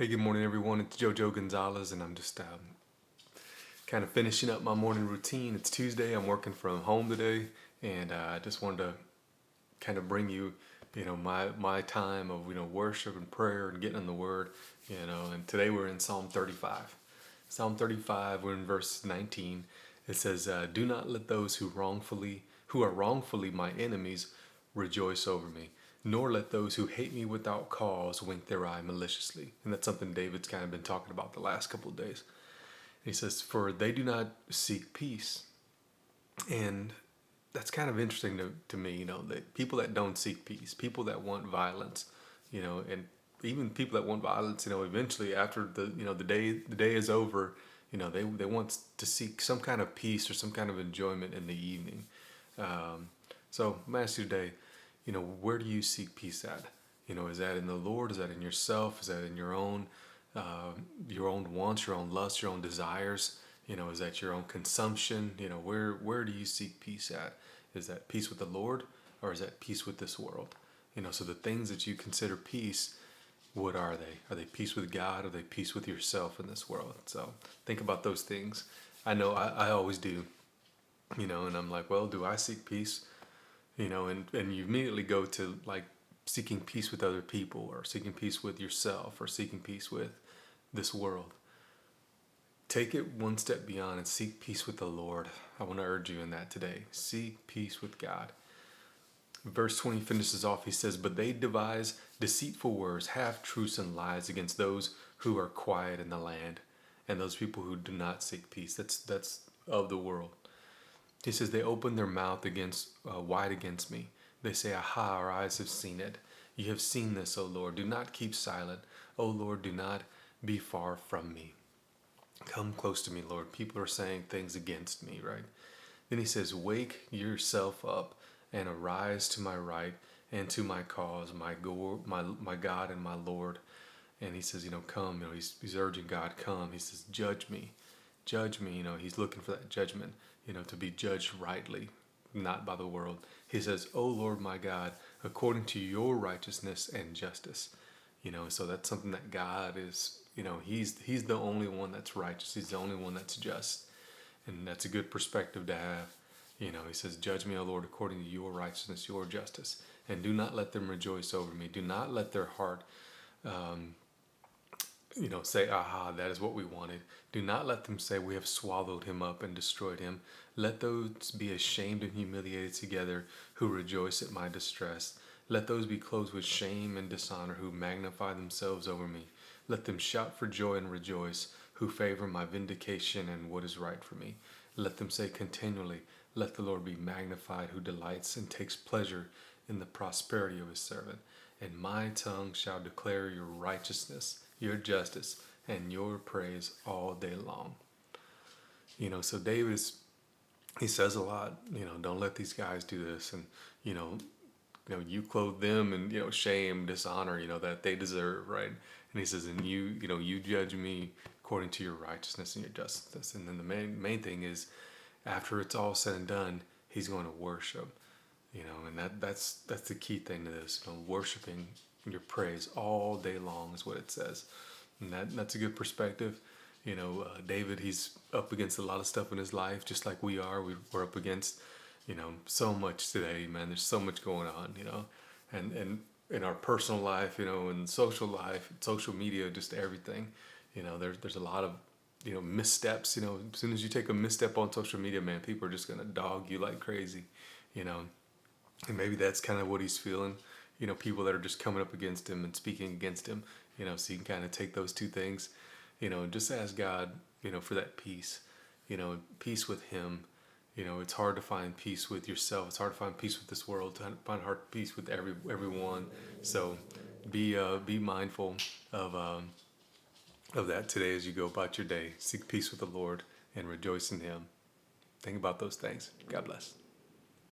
Hey, good morning, everyone. It's Jojo Gonzalez, and I'm just kind of finishing up my morning routine. It's Tuesday. I'm working from home today, and I just wanted to kind of bring you, my time of worship and prayer and getting in the Word, And today we're in Psalm 35. Psalm 35. We're in verse 19. It says, "Do not let those who are wrongfully my enemies rejoice over me, nor let those who hate me without cause wink their eye maliciously." And that's something David's kind of been talking about the last couple of days. He says, "For they do not seek peace." And that's kind of interesting to me, that people that don't seek peace, people that want violence, and even people that want violence, eventually after the day is over, they want to seek some kind of peace or some kind of enjoyment in the evening. So I'm gonna ask you today, where do you seek peace at? Is that in the Lord? Is that in yourself? Is that in your own wants, your own lusts, your own desires? Is that your own consumption? Where do you seek peace at? Is that peace with the Lord, or is that peace with this world? So the things that you consider peace, what are they? Are they peace with God? Or are they peace with yourself in this world? So think about those things. I know I always do, and I'm like, well, do I seek peace? And you immediately go to like seeking peace with other people, or seeking peace with yourself, or seeking peace with this world. Take it one step beyond and seek peace with the Lord. I want to urge you in that today. Seek peace with God. Verse 20 finishes off. He says, "But they devise deceitful words, half truths and lies against those who are quiet in the land," and those people who do not seek peace. That's of the world. He says, "They open their mouth wide against me. They say, 'Aha, our eyes have seen it. You have seen this, O Lord. Do not keep silent. O Lord, do not be far from me. Come close to me, Lord.'" People are saying things against me, right? Then he says, "Wake yourself up and arise to my right and to my cause, my God and my Lord." And he says, come, he's urging God, come. He says, "Judge me, judge me." He's looking for that judgment, to be judged rightly, not by the world. He says, "O Lord my God, according to your righteousness and justice." So that's something that God is, he's the only one that's righteous. He's the only one that's just. And that's a good perspective to have. He says, "Judge me, O Lord, according to your righteousness, your justice. And do not let them rejoice over me. Do not let their heart say, 'Aha, that is what we wanted.' Do not let them say, 'We have swallowed him up and destroyed him.' Let those be ashamed and humiliated together who rejoice at my distress. Let those be clothed with shame and dishonor who magnify themselves over me. Let them shout for joy and rejoice who favor my vindication and what is right for me. Let them say continually, 'Let the Lord be magnified, who delights and takes pleasure in the prosperity of his servant.' And my tongue shall declare your righteousness, your justice, and your praise all day long." So David he says a lot, don't let these guys do this. And, you clothe them in, shame, dishonor, that they deserve, right? And he says, "And you judge me according to your righteousness and your justice." And then the main thing is, after it's all said and done, he's going to worship, and that's the key thing to this, worshiping your praise all day long is what it says. And that's a good perspective. David, he's up against a lot of stuff in his life, just like we are. We're up against, so much today, man. There's so much going on, and in our personal life, in social life, social media, just everything. There's a lot of, missteps. As soon as you take a misstep on social media, man, people are just gonna dog you like crazy, and maybe that's kind of what he's feeling. People that are just coming up against him and speaking against him. So you can kind of take those two things, just ask God, for that peace, peace with him. It's hard to find peace with yourself. It's hard to find peace with this world, to find peace with everyone. So be mindful of that today as you go about your day. Seek peace with the Lord and rejoice in him. Think about those things. God bless.